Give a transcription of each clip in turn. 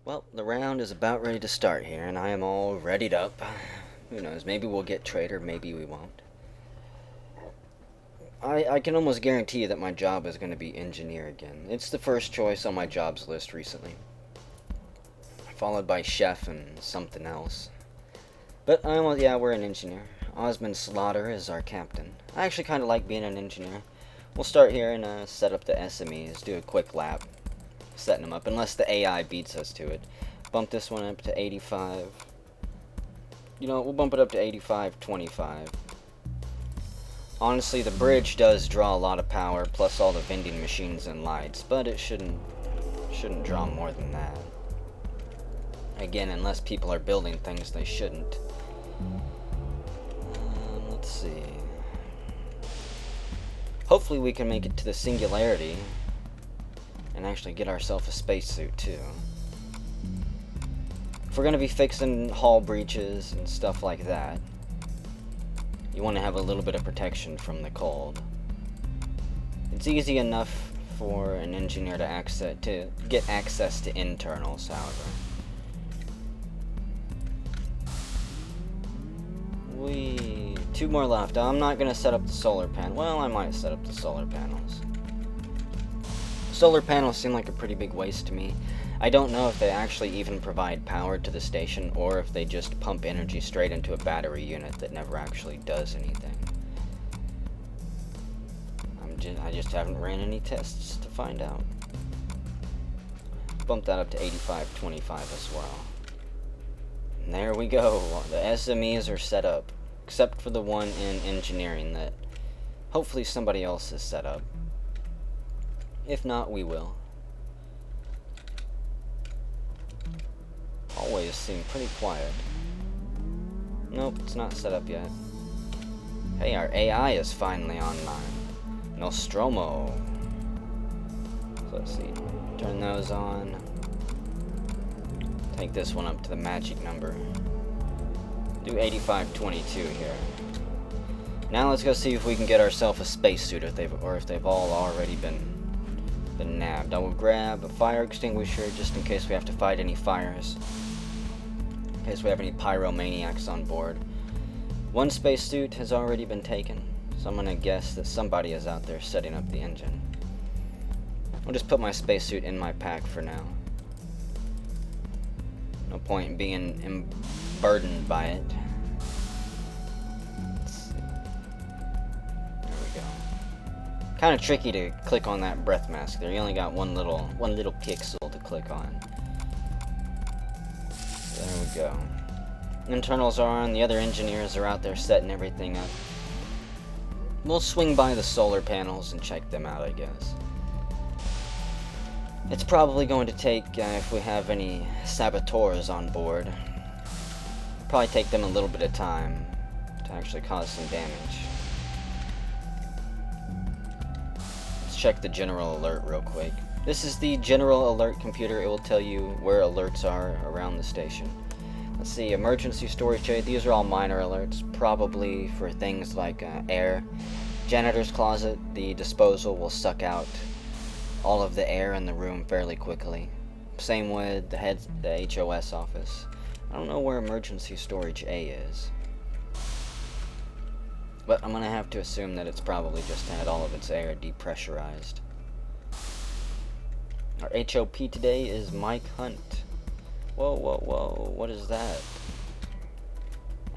Well, the round is about ready to start here, and I am all readied up. Who knows, maybe we'll get trader, maybe we won't. I can almost guarantee you that my job is going to be engineer again. It's the first choice on my jobs list recently, followed by chef and something else. But yeah, we're an engineer. Osmond Slaughter is our captain. I actually kind of like being an engineer. We'll start here and set up the SMEs, do a quick lap, setting them up, unless the AI beats us to it. Bump this one up to 85. You know, we'll bump it up to 85-25. Honestly, the bridge does draw a lot of power, plus all the vending machines and lights, but it shouldn't draw more than that. Again, unless people are building things they shouldn't. Let's see. Hopefully we can make it to the singularity and actually get ourselves a spacesuit too. If we're going to be fixing hull breaches and stuff like that, you want to have a little bit of protection from the cold. It's easy enough for an engineer to get access to internals, however. Two more left. I'm not going to set up the solar panel. Well, I might set up the solar panels. Solar panels seem like a pretty big waste to me. I don't know if they actually even provide power to the station, or if they just pump energy straight into a battery unit that never actually does anything. I just haven't ran any tests to find out. Bump that up to 85-25 as well. And there we go. The SMEs are set up, except for the one in engineering that hopefully somebody else has set up. If not, we will. Always seem pretty quiet. Nope, it's not set up yet. Hey, our AI is finally online. Nostromo. So let's see. Turn those on. Take this one up to the magic number. Do 85-22 here. Now let's go see if we can get ourselves a spacesuit, if they've all already been nabbed. I will grab a fire extinguisher just in case we have to fight any fires. In case we have any pyromaniacs on board. One spacesuit has already been taken, so I'm going to guess that somebody is out there setting up the engine. I'll just put my spacesuit in my pack for now. No point in being burdened by it. Let's see. There we go. Kind of tricky to click on that breath mask there. You only got one little pixel to click on. There we go. Internals are on. The other engineers are out there setting everything up. We'll swing by the solar panels and check them out, I guess. It's probably going to take, if we have any saboteurs on board, probably take them a little bit of time to actually cause some damage. Let's check the general alert real quick. This is the general alert computer. It will tell you where alerts are around the station. Let's see, emergency storage aid. These are all minor alerts, probably for things like air. Janitor's closet, the disposal will suck out all of the air in the room fairly quickly. Same with the HOS office. I don't know where emergency storage A is, but I'm gonna have to assume that it's probably just had all of its air depressurized. Our HOP today is Mike Hunt. Whoa, whoa, whoa, what is that?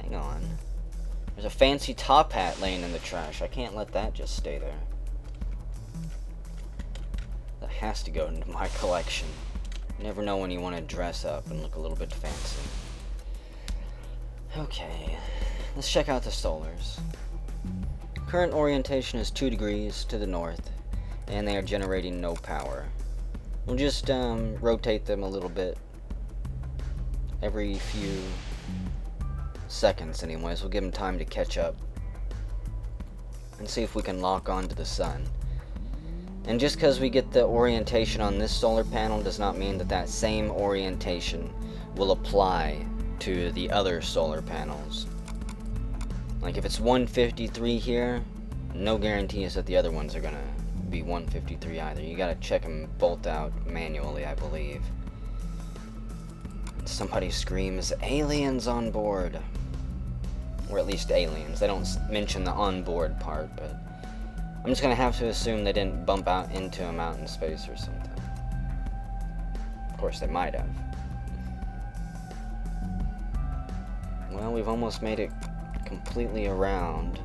Hang on. There's a fancy top hat laying in the trash. I can't let that just stay there. That has to go into my collection. You never know when you want to dress up and look a little bit fancy. Okay, let's check out the solars. Current orientation is 2 degrees to the north, and they are generating no power. We'll just rotate them a little bit. Every few seconds anyways. We'll give them time to catch up and see if we can lock on to the sun. And just because we get the orientation on this solar panel does not mean that that same orientation will apply to the other solar panels. Like if it's 153 here, no guarantees that the other ones are gonna be 153 either. You gotta check them both out manually, I believe. somebody screams, aliens on board. Or at least aliens. They don't mention the on board part, but I'm just gonna have to assume they didn't bump out into a mountain space or something. Of course, they might have. Well, we've almost made it completely around.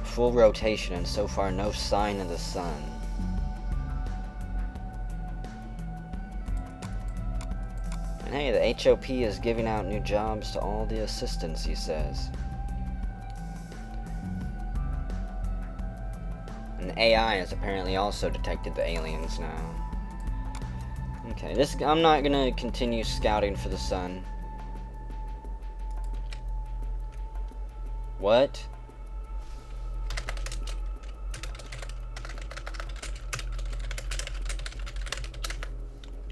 Full rotation, and so far no sign of the sun. And hey, the HOP is giving out new jobs to all the assistants, he says. And the AI has apparently also detected the aliens now. Okay, I'm not gonna continue scouting for the sun. What?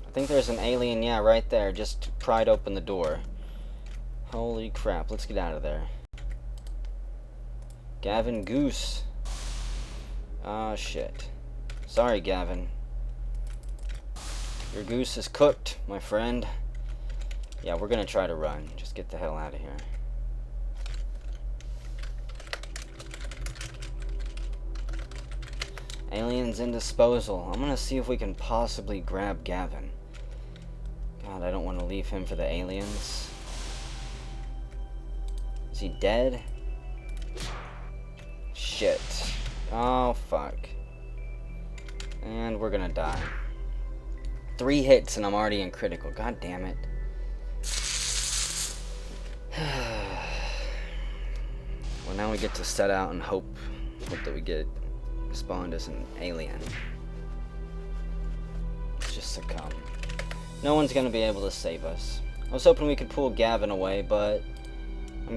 I think there's an alien, yeah, right there. Just pried open the door. Holy crap, let's get out of there. Gavin Goose. Oh, shit. Sorry, Gavin. Your goose is cooked, my friend. Yeah, we're gonna try to run. Just get the hell out of here. Aliens in disposal. I'm gonna see if we can possibly grab Gavin. God, I don't want to leave him for the aliens. Is he dead? Shit. Oh, fuck. And we're gonna die. 3 hits and I'm already in critical. God damn it. Well, now we get to set out and hope that we get spawned as an alien. Let's just succumb. No one's gonna be able to save us. I was hoping we could pull Gavin away, but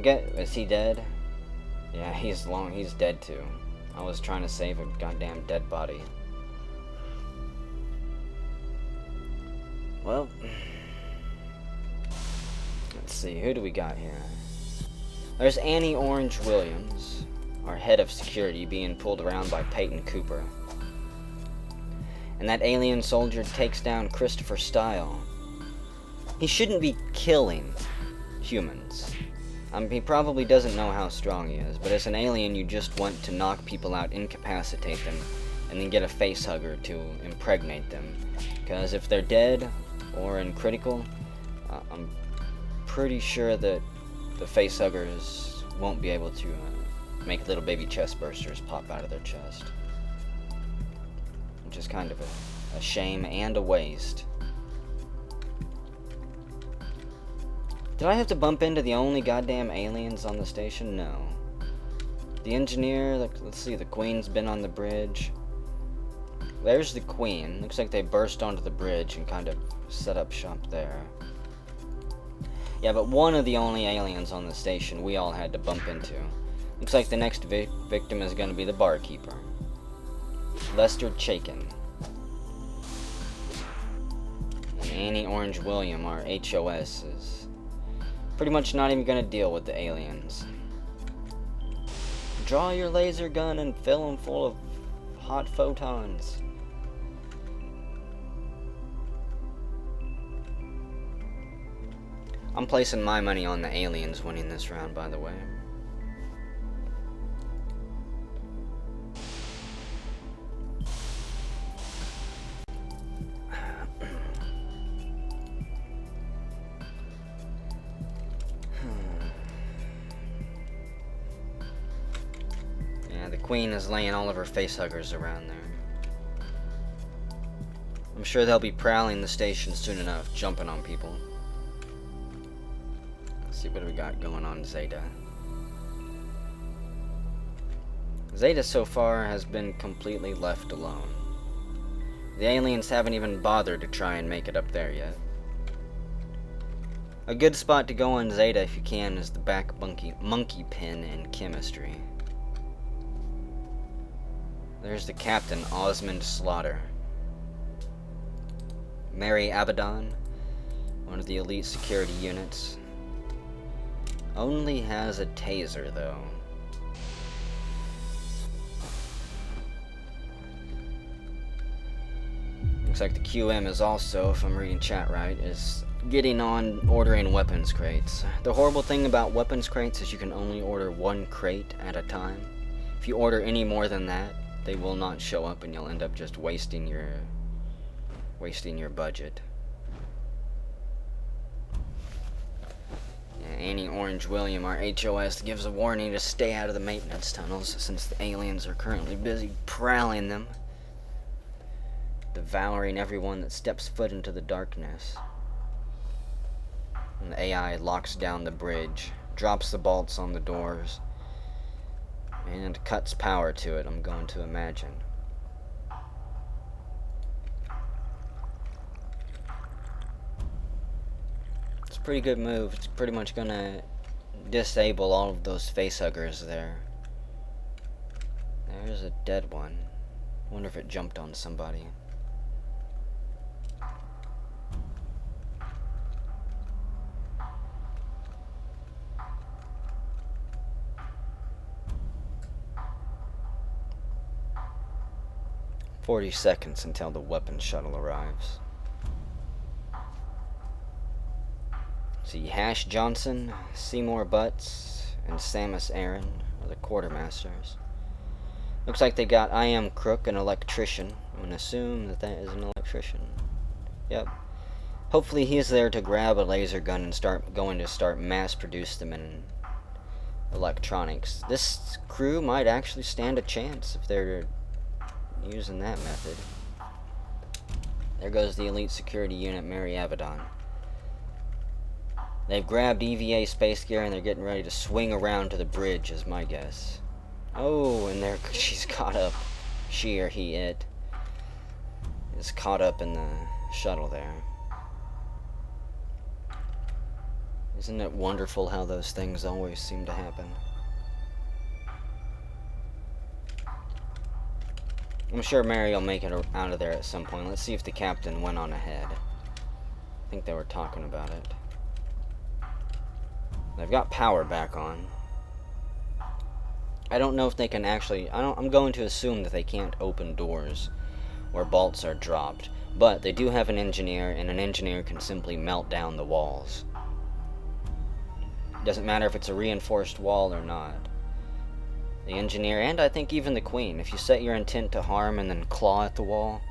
is he dead? Yeah, he's dead too. I was trying to save a goddamn dead body. Well, let's see, who do we got here? There's Annie Orange Williams, our head of security, being pulled around by Peyton Cooper. And that alien soldier takes down Christopher Style. He shouldn't be killing humans. He probably doesn't know how strong he is, but as an alien you just want to knock people out, incapacitate them, and then get a facehugger to impregnate them. Because if they're dead or in critical, I'm pretty sure that the facehuggers won't be able to make little baby chest bursters pop out of their chest. Which is kind of a shame and a waste. Did I have to bump into the only goddamn aliens on the station? No. The engineer, let's see, the Queen's been on the bridge. There's the Queen. Looks like they burst onto the bridge and kind of set up shop there. Yeah, but one of the only aliens on the station we all had to bump into. Looks like the next victim is going to be the barkeeper. Lester Chaikin. And Annie Orange William, our HOS, is pretty much not even going to deal with the aliens. Draw your laser gun and fill them full of hot photons. I'm placing my money on the aliens winning this round, by the way. Yeah, the Queen is laying all of her facehuggers around there. I'm sure they'll be prowling the station soon enough, jumping on people. See what do we got going on Zeta. Zeta so far has been completely left alone. The aliens haven't even bothered to try and make it up there yet. A good spot to go on Zeta if you can is the back monkey pen in chemistry. There's the captain, Osmond Slaughter. Mary Abaddon, one of the elite security units. Only has a taser, though. Looks like the QM is also, if I'm reading chat right, is getting on ordering weapons crates. The horrible thing about weapons crates is you can only order one crate at a time. If you order any more than that, they will not show up and you'll end up just wasting your budget. Yeah, Annie Orange William, our HOS, gives a warning to stay out of the maintenance tunnels since the aliens are currently busy prowling them, devouring everyone that steps foot into the darkness. And the AI locks down the bridge, drops the bolts on the doors, and cuts power to it, I'm going to imagine. It's a pretty good move. It's pretty much gonna disable all of those facehuggers there. There's a dead one. Wonder if it jumped on somebody. "40 seconds until the weapons shuttle arrives." See, Hash Johnson, Seymour Butts, and Samus Aaron are the quartermasters. Looks like they got I Am Crook, an electrician. I'm gonna assume that is an electrician. Yep. Hopefully he's there to grab a laser gun and start mass produce them in electronics. This crew might actually stand a chance if they're using that method. There goes the elite security unit, Mary Avedon. They've grabbed EVA space gear and they're getting ready to swing around to the bridge, is my guess. Oh, and there she's caught up. She or he, it is caught up in the shuttle there. Isn't it wonderful how those things always seem to happen? I'm sure Mary will make it out of there at some point. Let's see if the captain went on ahead. I think they were talking about it. They've got power back on. I don't know if they can actually... I'm going to assume that they can't open doors where bolts are dropped. But they do have an engineer, and an engineer can simply melt down the walls. Doesn't matter if it's a reinforced wall or not. The engineer, and I think even the queen, if you set your intent to harm and then claw at the wall,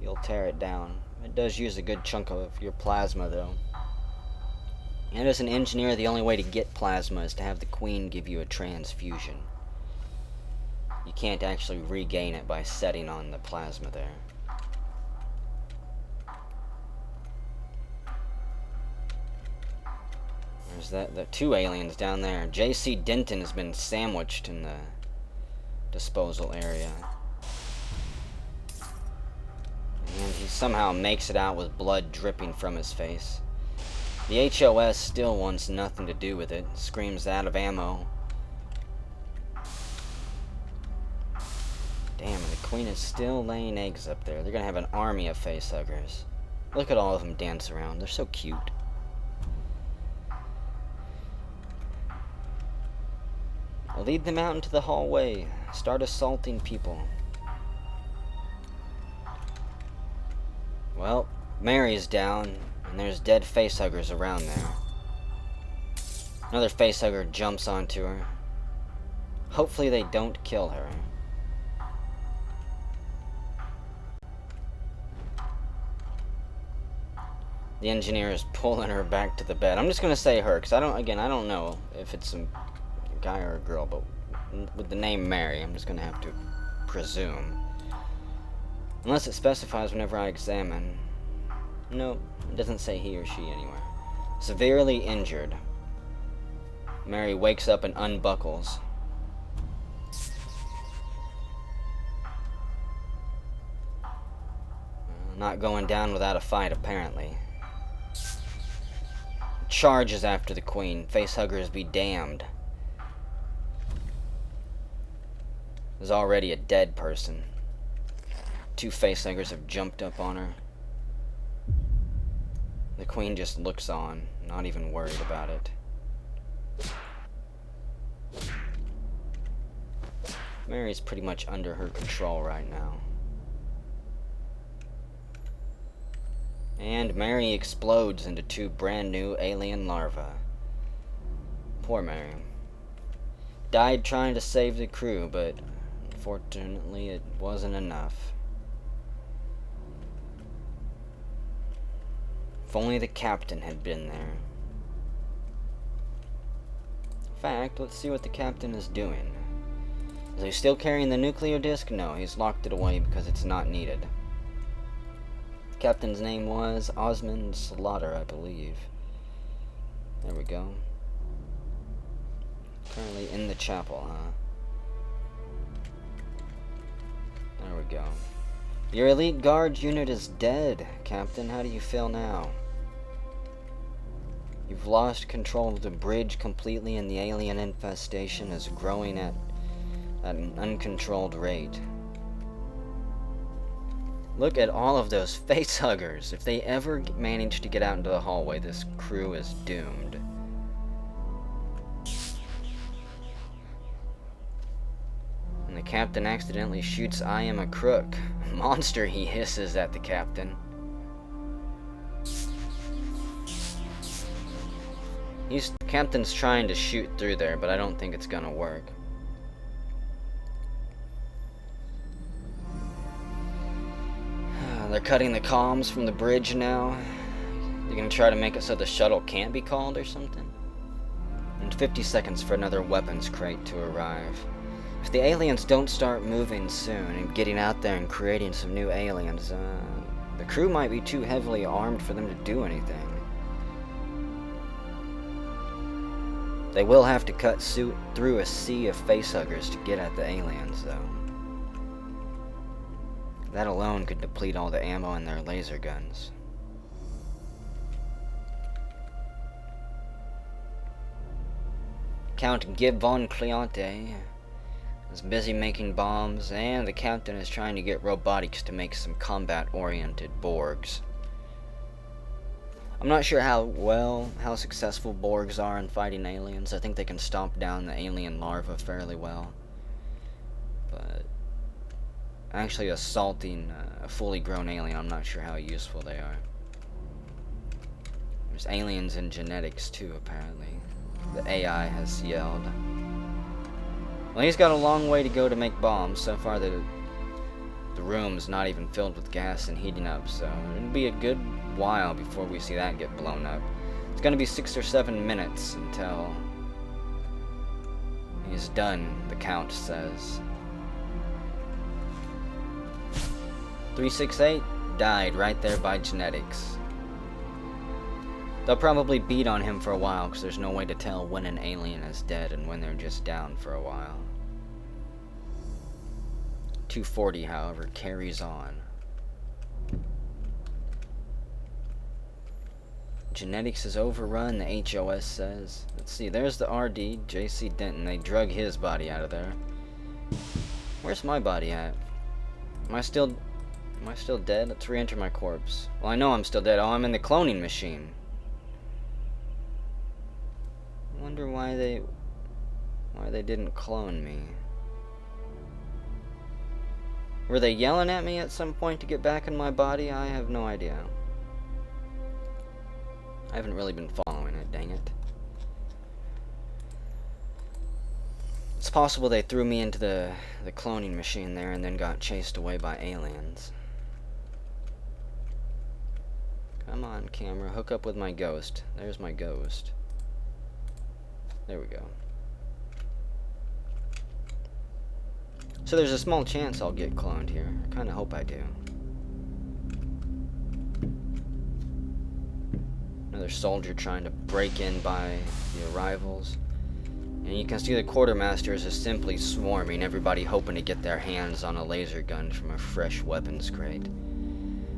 you'll tear it down. It does use a good chunk of your plasma, though. And as an engineer, the only way to get plasma is to have the queen give you a transfusion. You can't actually regain it by setting on the plasma there. There's the two aliens down there. J.C. Denton has been sandwiched in the disposal area. And he somehow makes it out with blood dripping from his face. The HOS still wants nothing to do with it. Screams out of ammo. Damn, and the queen is still laying eggs up there. They're gonna have an army of facehuggers. Look at all of them dance around. They're so cute. I'll lead them out into the hallway. Start assaulting people. Well, Mary's down, and there's dead facehuggers around there. Another facehugger jumps onto her. Hopefully they don't kill her. The engineer is pulling her back to the bed. I'm just gonna say her, because I don't know if it's a guy or a girl, but with the name Mary, I'm just gonna have to presume. Unless it specifies whenever I examine. Nope, it doesn't say he or she anywhere. Severely injured. Mary wakes up and unbuckles. Not going down without a fight, apparently. Charges after the queen. Facehuggers be damned. There's already a dead person. Two facehuggers have jumped up on her. The queen just looks on, not even worried about it. Mary's pretty much under her control right now. And Mary explodes into 2 brand new alien larvae. Poor Mary. Died trying to save the crew, but unfortunately it wasn't enough. If only the captain had been there. In fact, let's see what the captain is doing. Is he still carrying the nuclear disc? No, he's locked it away because it's not needed. The captain's name was Osmond Slaughter, I believe. There we go. Currently in the chapel, huh? There we go. Your elite guard unit is dead, Captain. How do you feel now? You've lost control of the bridge completely, and the alien infestation is growing at an uncontrolled rate. Look at all of those facehuggers. If they ever manage to get out into the hallway, this crew is doomed. And the captain accidentally shoots "I am a crook." Monster, he hisses at the captain. The captain's trying to shoot through there, but I don't think it's gonna work. They're cutting the comms from the bridge now. They're gonna try to make it so the shuttle can't be called or something. And 50 seconds for another weapons crate to arrive. If the aliens don't start moving soon and getting out there and creating some new aliens, the crew might be too heavily armed for them to do anything. They will have to cut through a sea of facehuggers to get at the aliens, though. That alone could deplete all the ammo in their laser guns. Count Gib von Cleante is busy making bombs, and the captain is trying to get robotics to make some combat-oriented Borgs. I'm not sure how successful Borgs are in fighting aliens. I think they can stomp down the alien larva fairly well. But actually assaulting a fully grown alien, I'm not sure how useful they are. There's aliens in genetics too, apparently. The AI has yelled. Well, he's got a long way to go to make bombs. So far the room's not even filled with gas and heating up, so it'll be a good while before we see that get blown up. It's gonna be 6 or 7 minutes until he's done, the count says. 368 died right there by genetics. They'll probably beat on him for a while because there's no way to tell when an alien is dead and when they're just down for a while. 240, however, carries on. Genetics is overrun, the HOS says. Let's see, there's the RD, JC Denton. They drug his body out of there. Where's my body at? Am I still dead? Let's re-enter my corpse. Well, I know I'm still dead. Oh, I'm in the cloning machine. I wonder why they didn't clone me. Were they yelling at me at some point to get back in my body? I have no idea. I haven't really been following it, dang it. It's possible they threw me into the cloning machine there and then got chased away by aliens. Come on, camera, hook up with my ghost. There's my ghost. There we go. So there's a small chance I'll get cloned here. I kind of hope I do. Another soldier trying to break in by the arrivals. And you can see the quartermasters is simply swarming, everybody hoping to get their hands on a laser gun from a fresh weapons crate.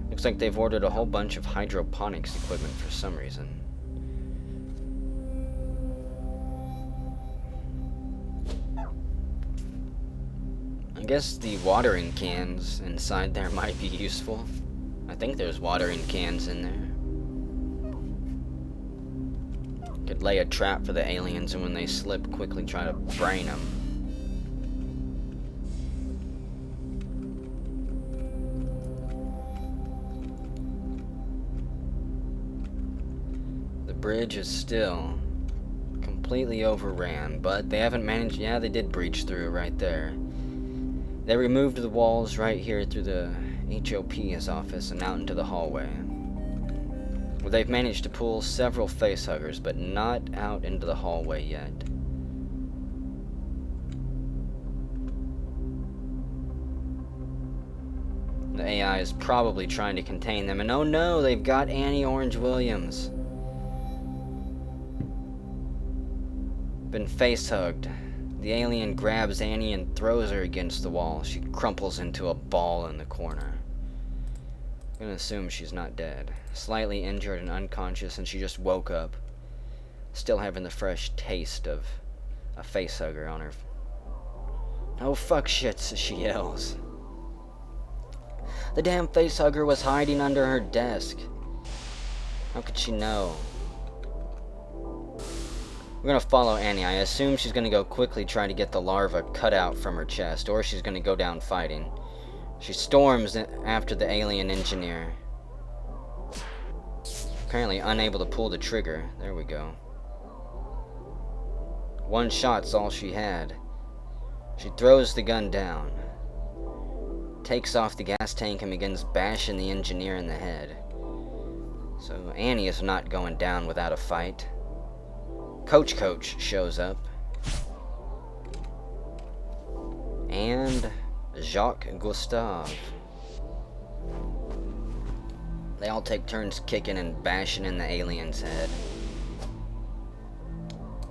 Looks like they've ordered a whole bunch of hydroponics equipment for some reason. I guess the watering cans inside there might be useful. I think there's watering cans in there. Could lay a trap for the aliens, and when they slip, quickly try to brain them. bridge is still completely overran, but they haven't managed. Yeah, they did breach through right there. They removed the walls right here through the HOP's office and out into the hallway. Well, they've managed to pull several facehuggers, but not out into the hallway yet. The AI is probably trying to contain them, and oh no, they've got Annie Orange Williams. Been facehugged. The alien grabs Annie and throws her against the wall. She crumples into a ball in the corner. I'm gonna assume she's not dead. Slightly injured and unconscious, and she just woke up, still having the fresh taste of a facehugger on her. Oh fuck shits, she yells. The damn facehugger was hiding under her desk. How could she know? We're gonna follow Annie. I assume she's gonna go quickly try to get the larva cut out from her chest, or she's gonna go down fighting. She storms after the alien engineer. Apparently unable to pull the trigger. There we go. One shot's all she had. She throws the gun down, takes off the gas tank, and begins bashing the engineer in the head. So Annie is not going down without a fight. Coach shows up. And Jacques Gustave. They all take turns kicking and bashing in the alien's head.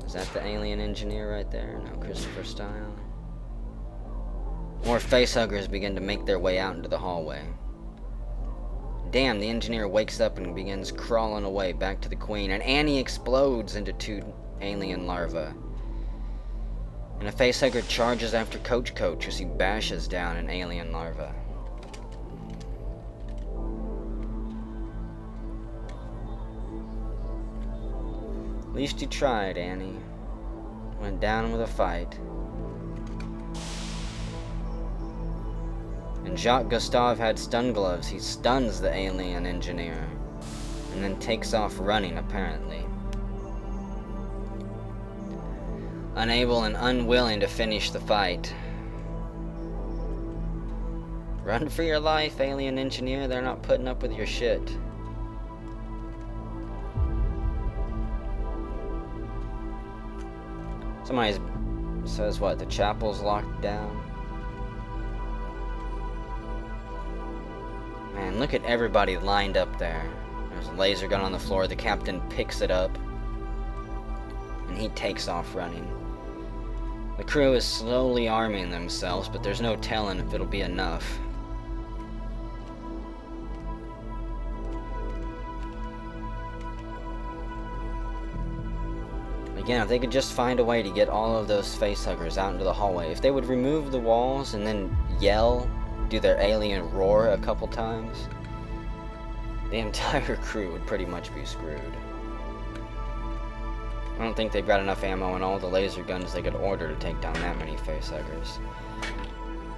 Is that the alien engineer right there? No, Christopher Style. More facehuggers begin to make their way out into the hallway. Damn, the engineer wakes up and begins crawling away back to the queen, and Annie explodes into two alien larvae. And a facehugger charges after Coach as he bashes down an alien larva. At least you tried, Annie. Went down with a fight. And Jacques Gustave had stun gloves. He stuns the alien engineer and then takes off running, apparently. Unable and unwilling to finish the fight. Run for your life, alien engineer. They're not putting up with your shit. Somebody says what? The chapel's locked down? Man, look at everybody lined up there. There's a laser gun on the floor. The captain picks it up, and he takes off running. The crew is slowly arming themselves, but there's no telling if it'll be enough. Again, if they could just find a way to get all of those facehuggers out into the hallway, if they would remove the walls and then yell, do their alien roar a couple times, the entire crew would pretty much be screwed. I don't think they've got enough ammo and all the laser guns they could order to take down that many facehuggers.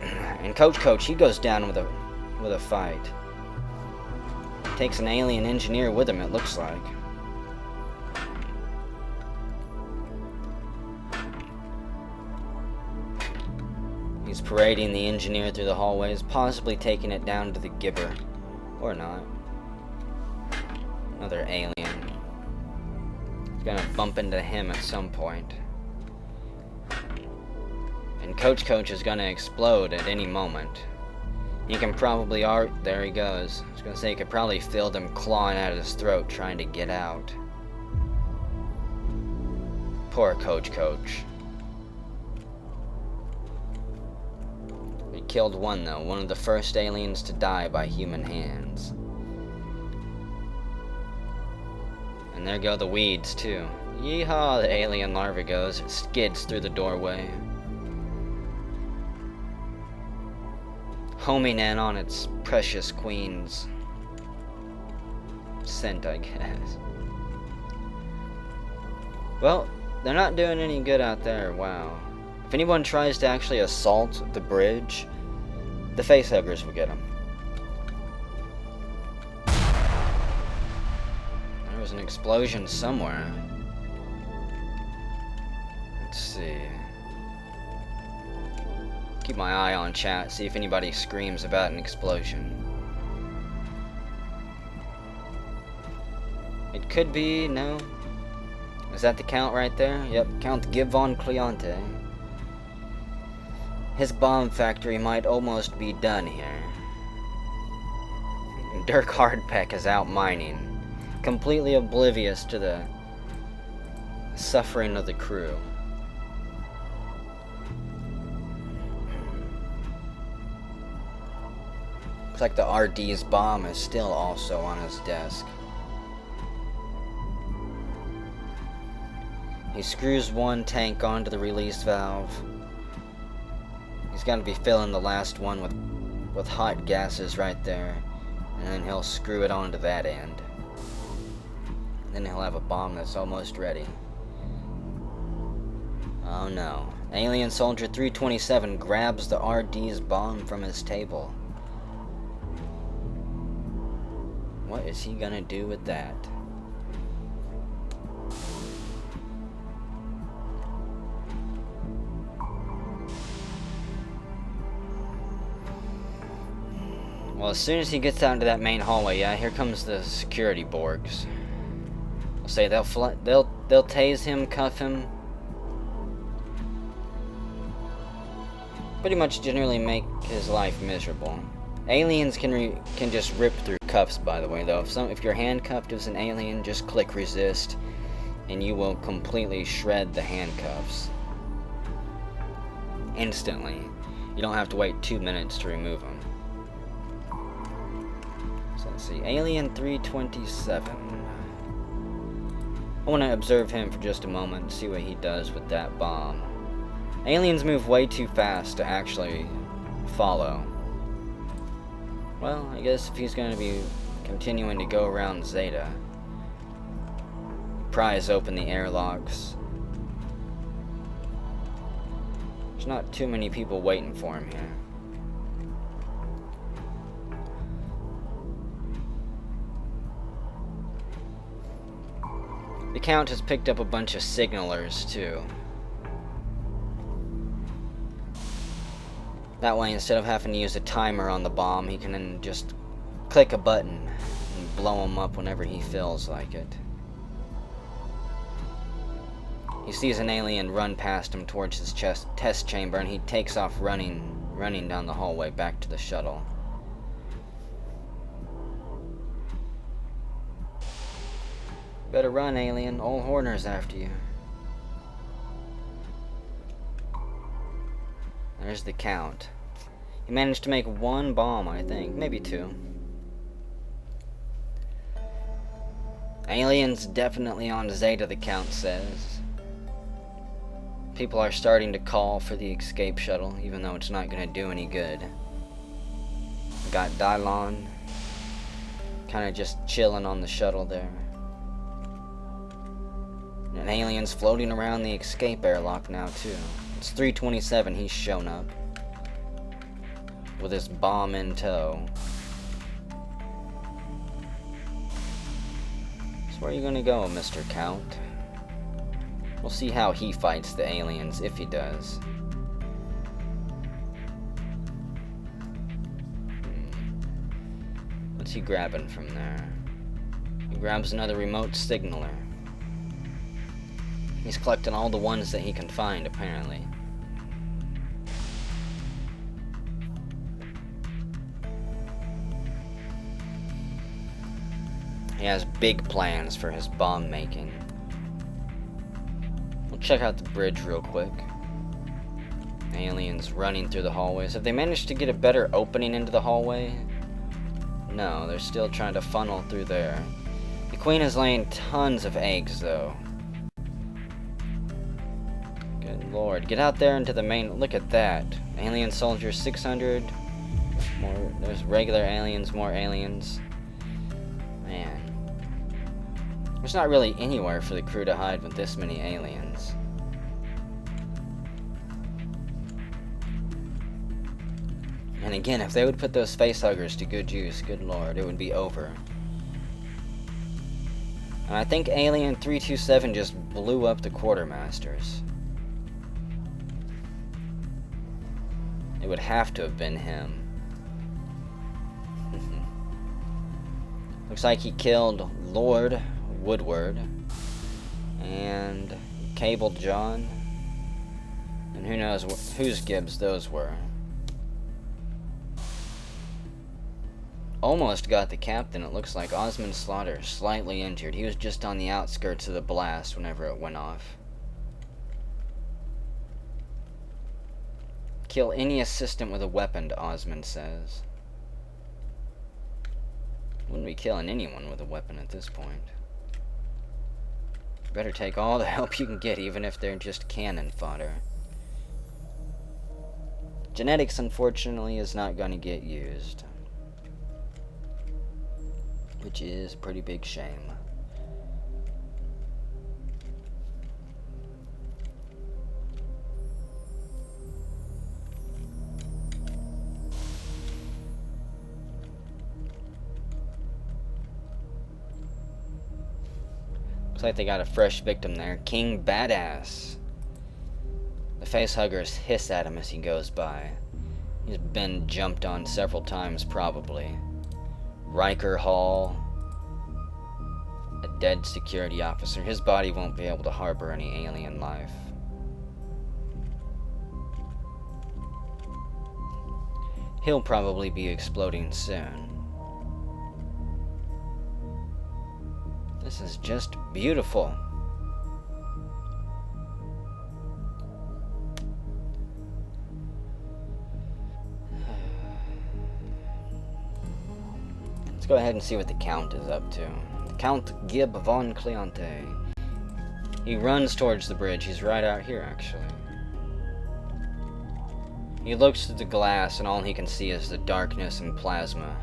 And Coach, he goes down with a fight. Takes an alien engineer with him, it looks like. He's parading the engineer through the hallways, possibly taking it down to the Gibber. Or not. Another alien. He's gonna bump into him at some point. And Coach is gonna explode at any moment. He can probably there he goes. I was gonna say, you could probably feel them clawing at his throat trying to get out. Poor Coach. We killed one though, one of the first aliens to die by human hands. And there go the weeds too. Yeehaw, the alien larva goes. It skids through the doorway, homing in on its precious queen's scent, I guess. Well, they're not doing any good out there, wow. If anyone tries to actually assault the bridge, the facehuggers will get them. There was an explosion somewhere. Let's see. Keep my eye on chat, see if anybody screams about an explosion. It could be, no. Is that the Count right there? Yep, Count Gib von Cleante. His bomb factory might almost be done here. Dirk Hardpeck is out mining, completely oblivious to the suffering of the crew. Looks like the RD's bomb is still also on his desk. He screws one tank onto the release valve. He's got to be filling the last one with hot gases right there. And then he'll screw it onto that end. And then he'll have a bomb that's almost ready. Oh no. Alien Soldier 327 grabs the RD's bomb from his table. What is he gonna do with that? Well, as soon as he gets out into that main hallway, yeah, here comes the security Borgs. I'll say they'll tase him, cuff him. Pretty much generally make his life miserable. Aliens can just rip through cuffs, by the way, though. If you're handcuffed as an alien, just click resist, and you will completely shred the handcuffs. Instantly. You don't have to wait 2 minutes to remove them. So let's see, Alien 327. I want to observe him for just a moment and see what he does with that bomb. Aliens move way too fast to actually follow. Well, I guess if he's going to be continuing to go around Zeta, prise open the airlocks. There's not too many people waiting for him here. The Count has picked up a bunch of signalers, too. That way, instead of having to use a timer on the bomb, he can then just click a button and blow him up whenever he feels like it. He sees an alien run past him towards his test chamber, and he takes off running down the hallway back to the shuttle. Better run, alien. Old Horner's after you. There's the Count. He managed to make one bomb, I think. Maybe two. Aliens definitely on Zeta, the Count says. People are starting to call for the escape shuttle, even though it's not going to do any good. Got Dylon kind of just chilling on the shuttle there. And aliens floating around the escape airlock now, too. It's 327, he's shown up. With his bomb in tow. So where are you gonna go, Mr. Count? We'll see how he fights the aliens, if he does. What's he grabbing from there? He grabs another remote signaler. He's collecting all the ones that he can find, apparently. He has big plans for his bomb making. We'll check out the bridge real quick. Aliens running through the hallways. Have they managed to get a better opening into the hallway? No, they're still trying to funnel through there. The Queen is laying tons of eggs, though. Good lord. Get out there into the main... Look at that. Alien Soldier 600. More. There's regular aliens, more aliens. Man. There's not really anywhere for the crew to hide with this many aliens. And again, if they would put those facehuggers to good use, good lord, it would be over. And I think Alien 327 just blew up the quartermasters. It would have to have been him. Looks like he killed Lord Woodward and Cable John, and who knows whose Gibbs those were. Almost got the captain. It looks like Osmond Slaughter, slightly injured. He was just on the outskirts of the blast whenever it went off. Kill any assistant with a weapon, Osmond says. Wouldn't be killing anyone with a weapon at this point. Better take all the help you can get, even if they're just cannon fodder. Genetics, unfortunately, is not going to get used, which is a pretty big shame. Looks like they got a fresh victim there. King Badass. The facehuggers hiss at him as he goes by. He's been jumped on several times, probably. Riker Hall. A dead security officer. His body won't be able to harbor any alien life. He'll probably be exploding soon. This is just beautiful. Let's go ahead and see what the Count is up to. Count Gib von Cleante. He runs towards the bridge. He's right out here, actually. He looks through the glass, and all he can see is the darkness and plasma,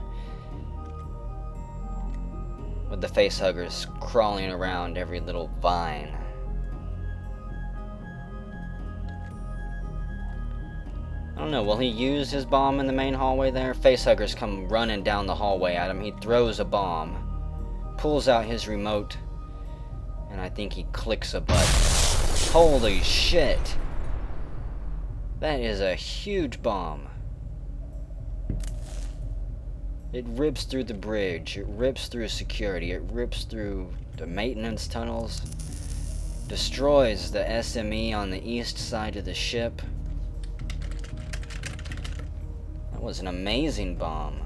with the facehuggers crawling around every little vine. I don't know, will he use his bomb in the main hallway there? Facehuggers come running down the hallway at him. He throws a bomb, pulls out his remote, and I think he clicks a button. Holy shit! That is a huge bomb. It rips through the bridge, it rips through security, it rips through the maintenance tunnels, destroys the SME on the east side of the ship. That was an amazing bomb.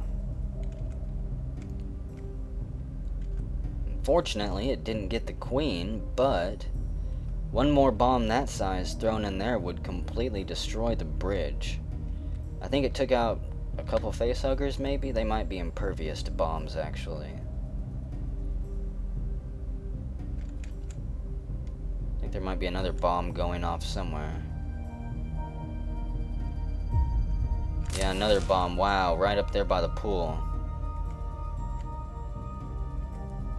Unfortunately, it didn't get the Queen, but one more bomb that size thrown in there would completely destroy the bridge. I think it took out a couple facehuggers, maybe? They might be impervious to bombs, actually. I think there might be another bomb going off somewhere. Yeah, another bomb. Wow, right up there by the pool.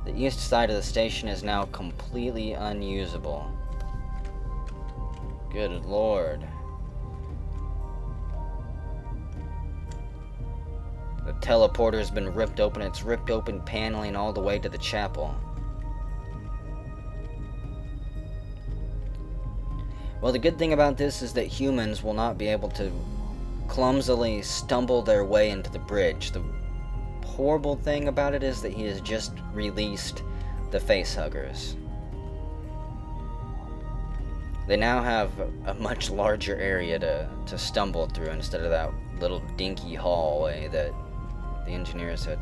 The east side of the station is now completely unusable. Good lord. The teleporter's been ripped open. It's ripped open paneling all the way to the chapel. Well, the good thing about this is that humans will not be able to clumsily stumble their way into the bridge. The horrible thing about it is that he has just released the facehuggers. They now have a much larger area to stumble through instead of that little dinky hallway that the engineers had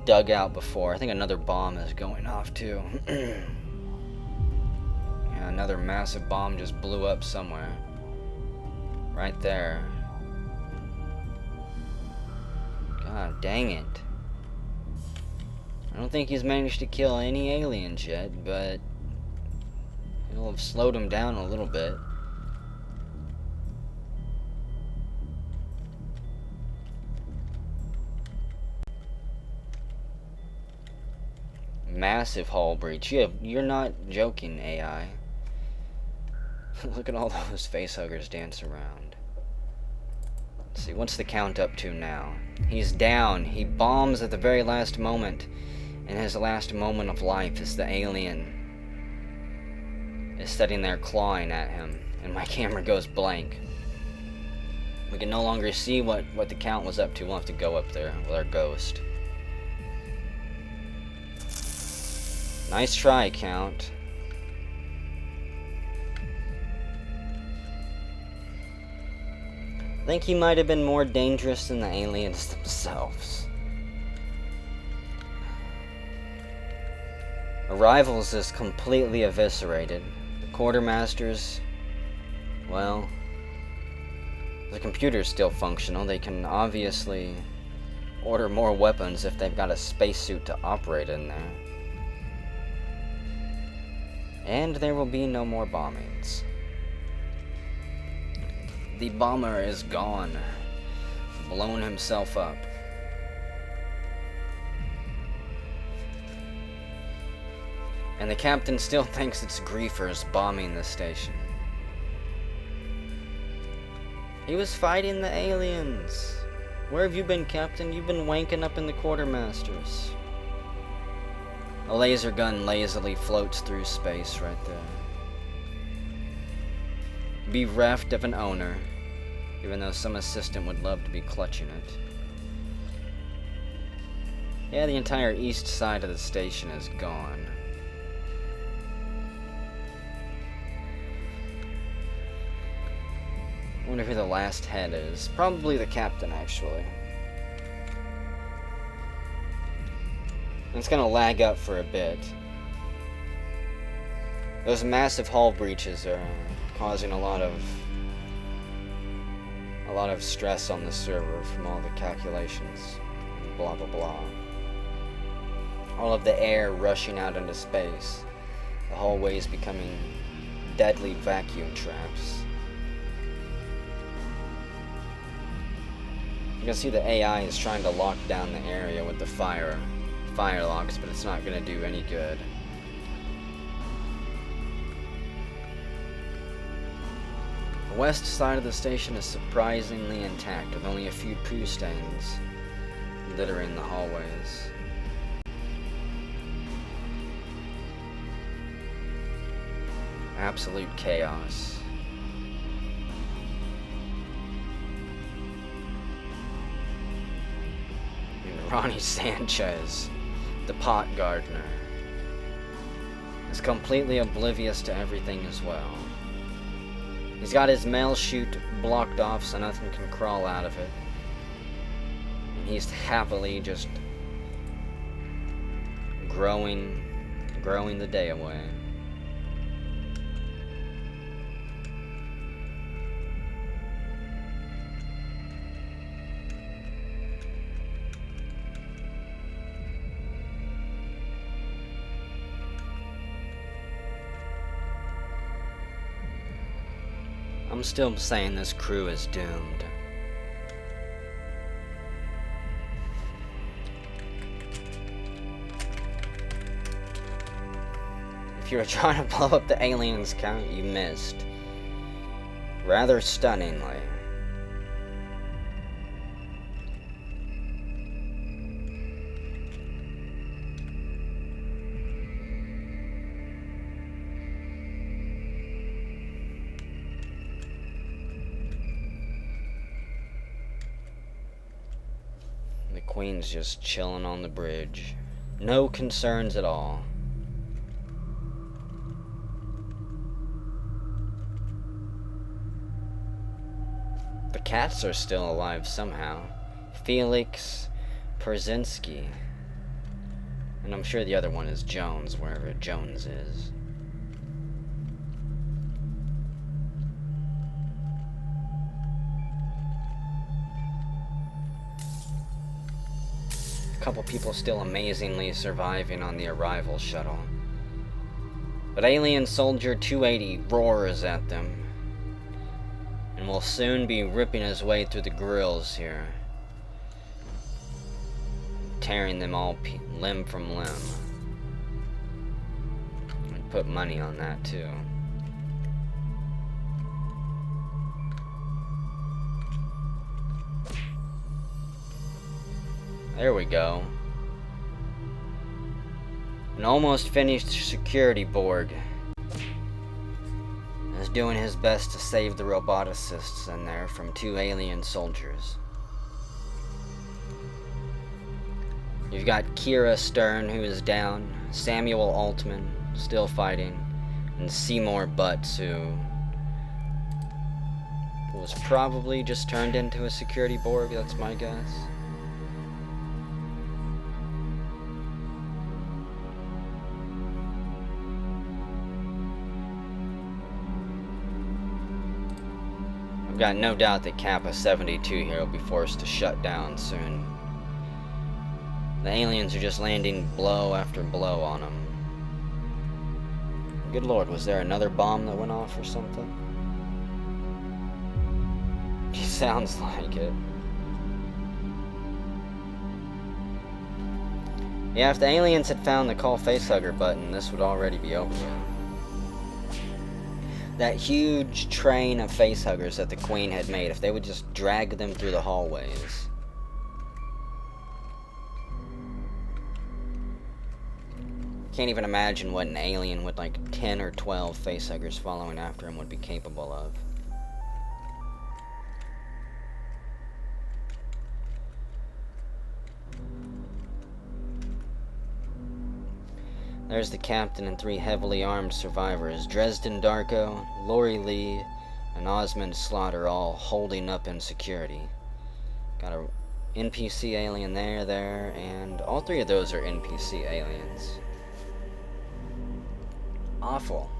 dug out before. I think another bomb is going off too. Yeah, another massive bomb just blew up somewhere. Right there. God dang it. I don't think he's managed to kill any aliens yet, but it'll have slowed him down a little bit. Massive hull breach. You're not joking, AI. Look at all those facehuggers dance around. Let's see, what's the Count up to now? He's down. He bombs at the very last moment, in his last moment of life as the alien is sitting there clawing at him, and my camera goes blank. We can no longer see what the Count was up to. We'll have to go up there with our ghost. Nice try, Count. I think he might have been more dangerous than the aliens themselves. Arrivals is completely eviscerated. The quartermasters, well, the computer's still functional. They can obviously order more weapons if they've got a spacesuit to operate in there. And there will be no more bombings. The bomber is gone, blown himself up. And the captain still thinks it's griefers bombing the station. He was fighting the aliens. Where have you been, Captain? You've been wanking up in the quartermasters. A laser gun lazily floats through space right there. Bereft of an owner, even though some assistant would love to be clutching it. Yeah, the entire east side of the station is gone. I wonder who the last head is. Probably the captain, actually. It's gonna lag up for a bit. Those massive hull breaches are causing a lot of stress on the server from all the calculations. Blah blah blah. All of the air rushing out into space. The hallways becoming deadly vacuum traps. You can see the AI is trying to lock down the area with the fire locks, but it's not going to do any good. The west side of the station is surprisingly intact, with only a few poo stains littering the hallways. Absolute chaos. And Ronnie Sanchez, the pot gardener, is completely oblivious to everything as well. He's got his mail chute blocked off so nothing can crawl out of it. And he's happily just growing the day away. I'm still saying this crew is doomed. If you were trying to blow up the aliens count, you missed. Rather stunningly. The Queen's just chilling on the bridge. No concerns at all. The cats are still alive somehow. Felix Perzinski. And I'm sure the other one is Jones, wherever Jones is. A couple people still amazingly surviving on the arrival shuttle. But Alien Soldier 280 roars at them, and will soon be ripping his way through the grills here, tearing them all limb from limb. I'd put money on that too. There we go. An almost finished security Borg is doing his best to save the roboticists in there from 2 alien soldiers. You've got Kira Stern, who is down, Samuel Altman, still fighting, and Seymour Butts, who was probably just turned into a security Borg, that's my guess. I've got no doubt that Kappa 72 here will be forced to shut down soon. The aliens are just landing blow after blow on them. Good lord, was there another bomb that went off or something? It sounds like it. Yeah, if the aliens had found the call facehugger button, this would already be over with. That huge train of facehuggers that the Queen had made, if they would just drag them through the hallways. Can't even imagine what an alien with like 10 or 12 facehuggers following after him would be capable of. There's the captain and 3 heavily armed survivors, Dresden Darko, Lori Lee, and Osmond Slaughter, all holding up in security. Got a NPC alien there, and all 3 of those are NPC aliens. Awful.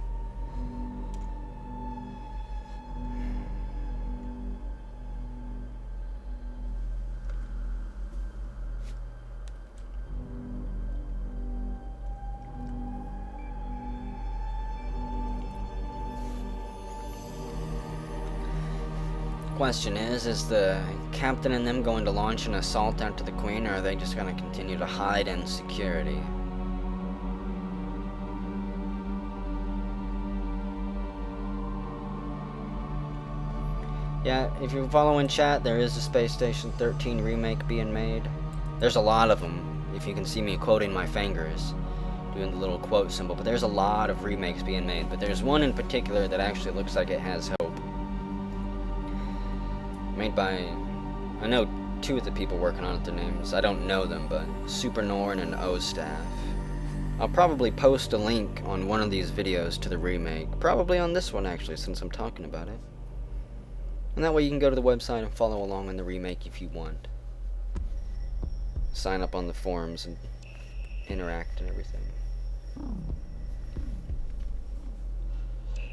Question is the captain and them going to launch an assault after the Queen, or are they just going to continue to hide in security? Yeah, if you're following chat, there is a Space Station 13 remake being made. There's a lot of them, if you can see me quoting my fingers, doing the little quote symbol, but there's a lot of remakes being made, but there's one in particular that actually looks like it has hope. Made by, I know 2 of the people working on it, their names, I don't know them, but Super Norn and O-Staff. I'll probably post a link on one of these videos to the remake, probably on this one actually, since I'm talking about it. And that way you can go to the website and follow along on the remake if you want. Sign up on the forums and interact and everything.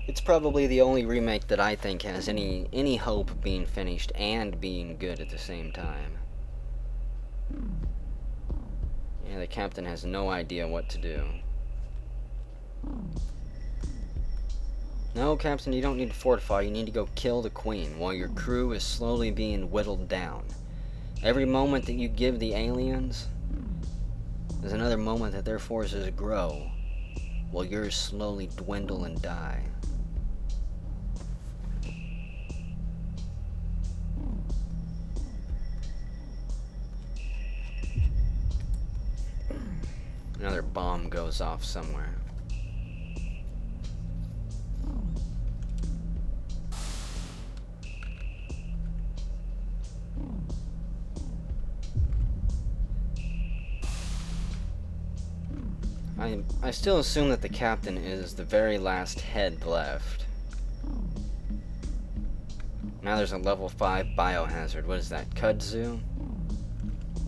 It's probably the only remake that I think has any hope of being finished and being good at the same time. Yeah, the captain has no idea what to do. No, Captain, you don't need to fortify. You need to go kill the Queen while your crew is slowly being whittled down. Every moment that you give the aliens is another moment that their forces grow while yours slowly dwindle and die. Another bomb goes off somewhere. I still assume that the captain is the very last head left. Now there's a level 5 biohazard. What is that, kudzu?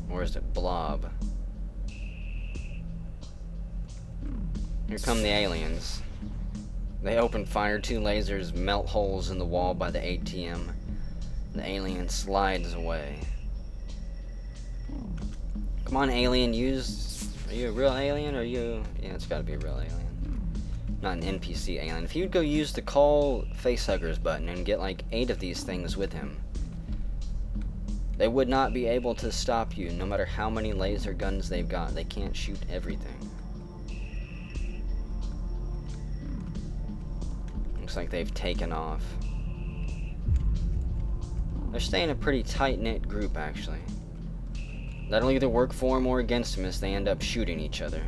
Or is it blob? Here come the aliens. They open fire, 2 lasers melt holes in the wall by the ATM. The alien slides away. Come on, alien, are you a real alien, or are you... Yeah, it's gotta be a real alien. Not an NPC alien. If you'd go use the call facehuggers button and get like 8 of these things with him, they would not be able to stop you, no matter how many laser guns they've got. They can't shoot everything. Looks like they've taken off. They're staying a pretty tight-knit group, actually. That'll either work for them or against them as they end up shooting each other.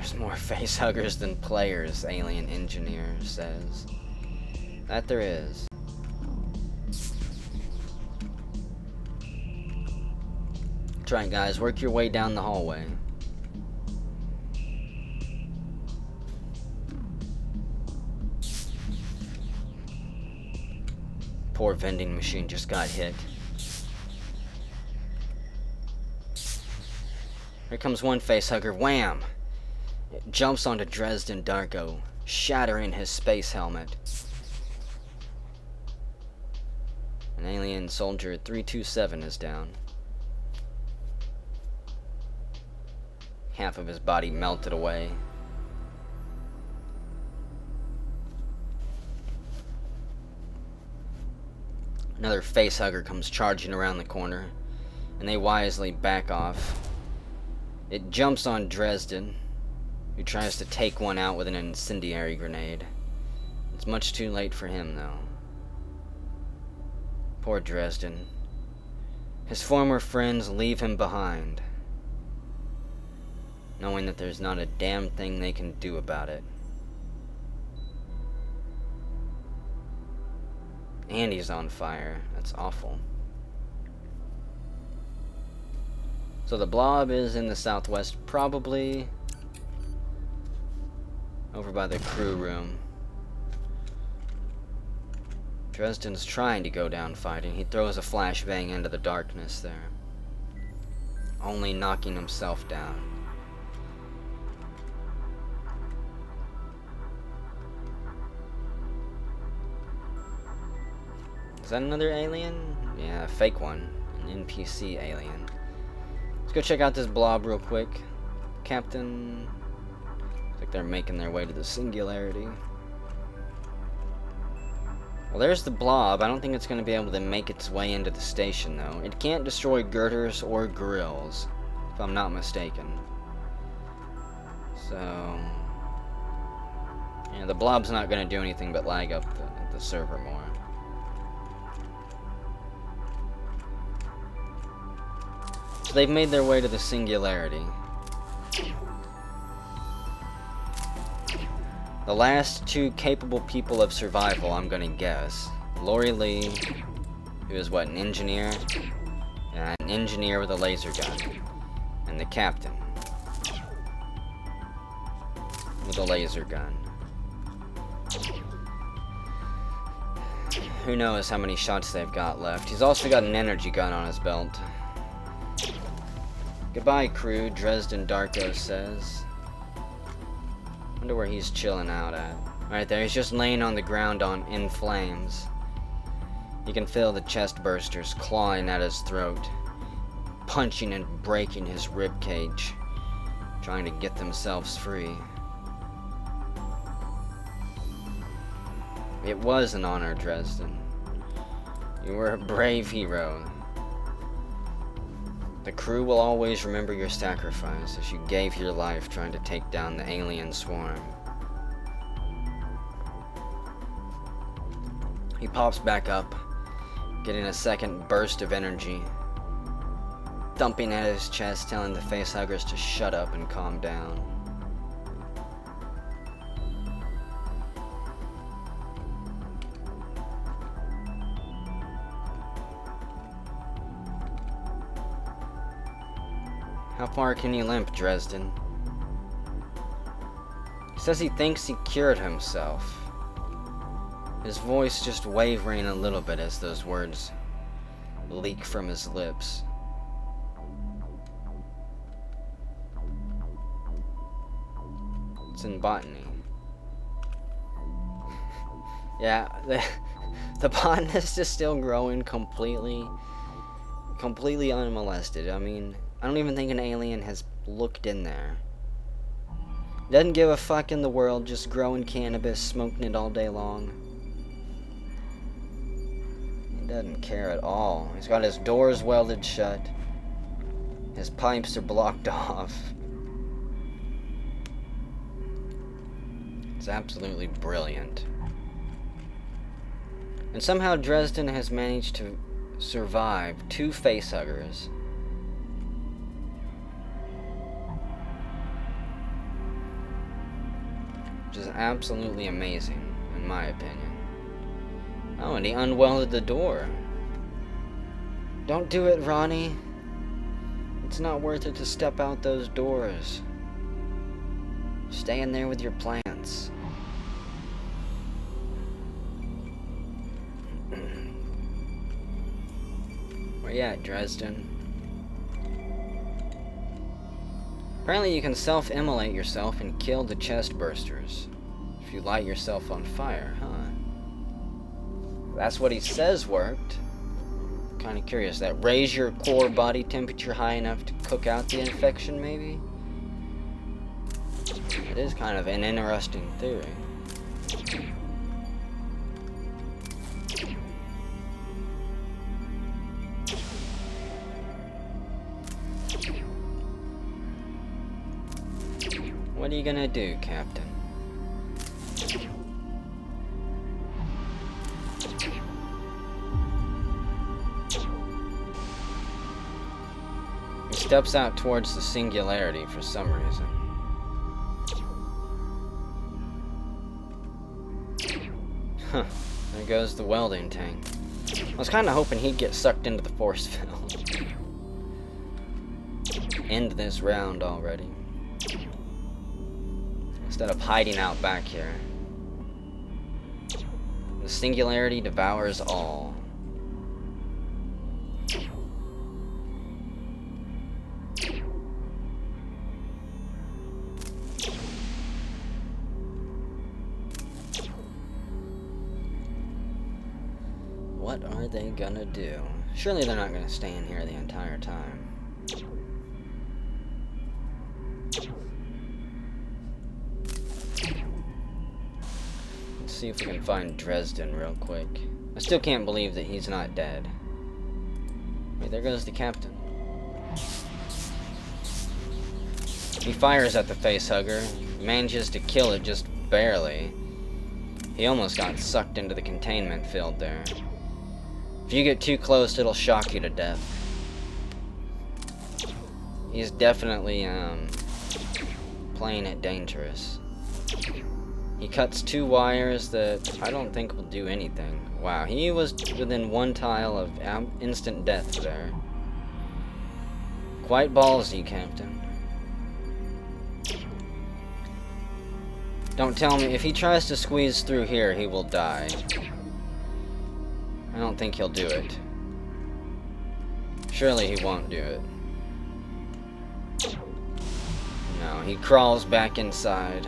There's more facehuggers than players, alien engineer says. That there is. Try it, guys. Work your way down the hallway. Poor vending machine just got hit. Here comes one facehugger. Wham! It jumps onto Dresden Darko, shattering his space helmet. An alien soldier 327 is down. Half of his body melted away. Another facehugger comes charging around the corner, and they wisely back off. It jumps on Dresden, who tries to take one out with an incendiary grenade. It's much too late for him, though. Poor Dresden. His former friends leave him behind, knowing that there's not a damn thing they can do about it. And he's on fire. That's awful. So the blob is in the southwest, probably over by the crew room. Dresden's trying to go down fighting. He throws a flashbang into the darkness there, only knocking himself down. Is that another alien? Yeah, a fake one. An NPC alien. Let's go check out this blob real quick. Captain... Looks like they're making their way to the Singularity. Well, there's the blob. I don't think it's going to be able to make its way into the station, though. It can't destroy girders or grills, if I'm not mistaken. So... yeah, the blob's not going to do anything but lag up the server more. They've made their way to the Singularity. The last two capable people of survival, I'm gonna guess. Lori Lee, who is what, an engineer? Yeah, an engineer with a laser gun. And the captain, with a laser gun. Who knows how many shots they've got left. He's also got an energy gun on his belt. Goodbye, crew, Dresden Darko says. Wonder where he's chilling out at. Right there, he's just laying on the ground in flames. You can feel the chest bursters clawing at his throat, punching and breaking his rib cage, trying to get themselves free. It was an honor, Dresden. You were a brave hero. The crew will always remember your sacrifice as you gave your life trying to take down the alien swarm. He pops back up, getting a second burst of energy, thumping at his chest, telling the facehuggers to shut up and calm down. How far can you limp, Dresden? He says he thinks he cured himself. His voice just wavering a little bit as those words leak from his lips. It's in botany. Yeah, the botanist is still growing completely unmolested. I mean, I don't even think an alien has looked in there. Doesn't give a fuck in the world, just growing cannabis, smoking it all day long. He doesn't care at all. He's got his doors welded shut. His pipes are blocked off. It's absolutely brilliant. And somehow Dresden has managed to survive 2 facehuggers. which is absolutely amazing, in my opinion. Oh, and he unwelded the door. Don't do it, Ronnie. It's not worth it to step out those doors. Stay in there with your plants. Where you at, Dresden? Apparently you can self-immolate yourself and kill the chest bursters if you light yourself on fire, huh? That's what he says worked. Kind of curious. That raise your core body temperature high enough to cook out the infection, maybe? It is kind of an interesting theory. What are you gonna do, Captain? He steps out towards the singularity for some reason. Huh. There goes the welding tank. I was kind of hoping he'd get sucked into the force field. End this round already. Instead of hiding out back here. The singularity devours all. What are they gonna do? Surely they're not gonna stay in here the entire time. Let's see if we can find Dresden real quick. I still can't believe that he's not dead. Wait, there goes the captain. He fires at the facehugger, manages to kill it just barely. He almost got sucked into the containment field there. If you get too close, it'll shock you to death. He's definitely, playing it dangerous. He cuts 2 wires that I don't think will do anything. Wow, he was within 1 tile of instant death there. Quite ballsy, Captain. Don't tell me, if he tries to squeeze through here, he will die. I don't think he'll do it. Surely he won't do it. No, he crawls back inside.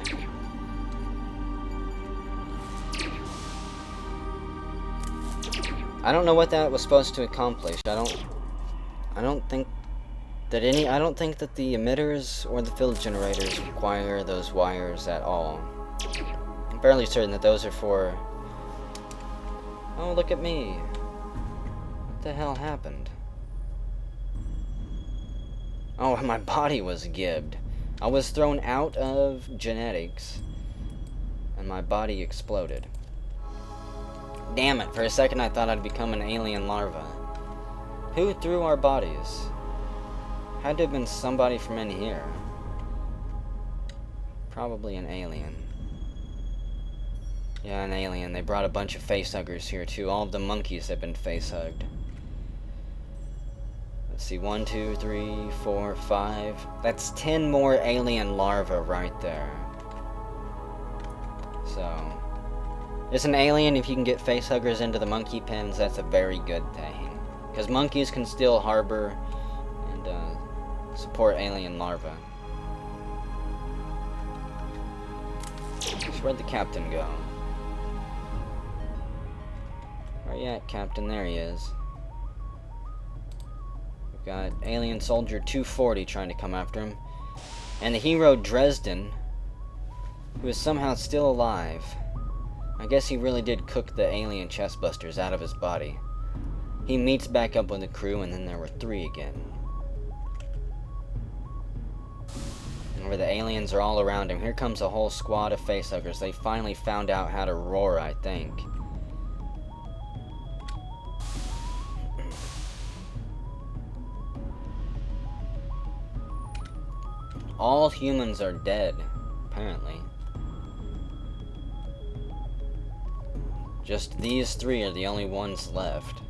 I don't know what that was supposed to accomplish. I don't think that the emitters or the field generators require those wires at all. I'm fairly certain that those are for... Oh, look at me. What the hell happened? Oh, my body was gibbed. I was thrown out of genetics, and my body exploded. Damn it, for a second I thought I'd become an alien larva. Who threw our bodies? Had to have been somebody from in here. Probably an alien. Yeah, an alien. They brought a bunch of facehuggers here too. All of the monkeys have been facehugged. Let's see, 1, 2, 3, 4, 5. That's 10 more alien larvae right there. So, it's an alien. If you can get facehuggers into the monkey pens, that's a very good thing. Because monkeys can still harbor and support alien larvae. Where'd the captain go? Where you at, Captain? There he is. We've got Alien Soldier 240 trying to come after him. And the hero Dresden, who is somehow still alive. I guess he really did cook the alien chestbusters out of his body. He meets back up with the crew, and then there were 3 again. And where the aliens are all around him, here comes a whole squad of facehuggers. They finally found out how to roar, I think. All humans are dead, apparently. Just these three are the only ones left.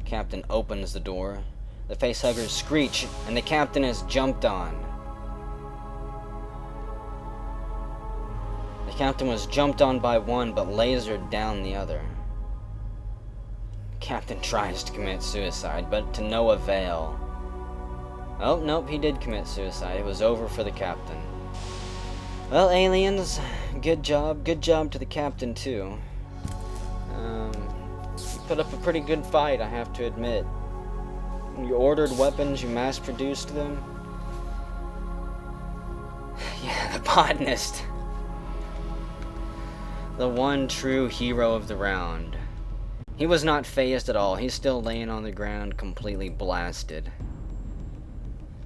Captain opens the door. The facehuggers screech, and the captain is jumped on. The captain was jumped on by one, but lasered down the other. Captain tries to commit suicide, but to no avail. Oh, nope, he did commit suicide. It was over for the captain. Well, aliens, good job. Good job to the captain, too. You put up a pretty good fight, I have to admit. You ordered weapons, you mass-produced them. Yeah, the botanist. The one true hero of the round. He was not fazed at all. He's still laying on the ground, completely blasted.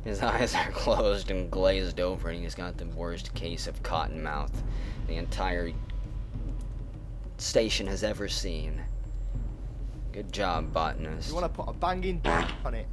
His eyes are closed and glazed over, and he's got the worst case of cotton mouth the entire station has ever seen. Good job, botanist. You want to put a banging on it?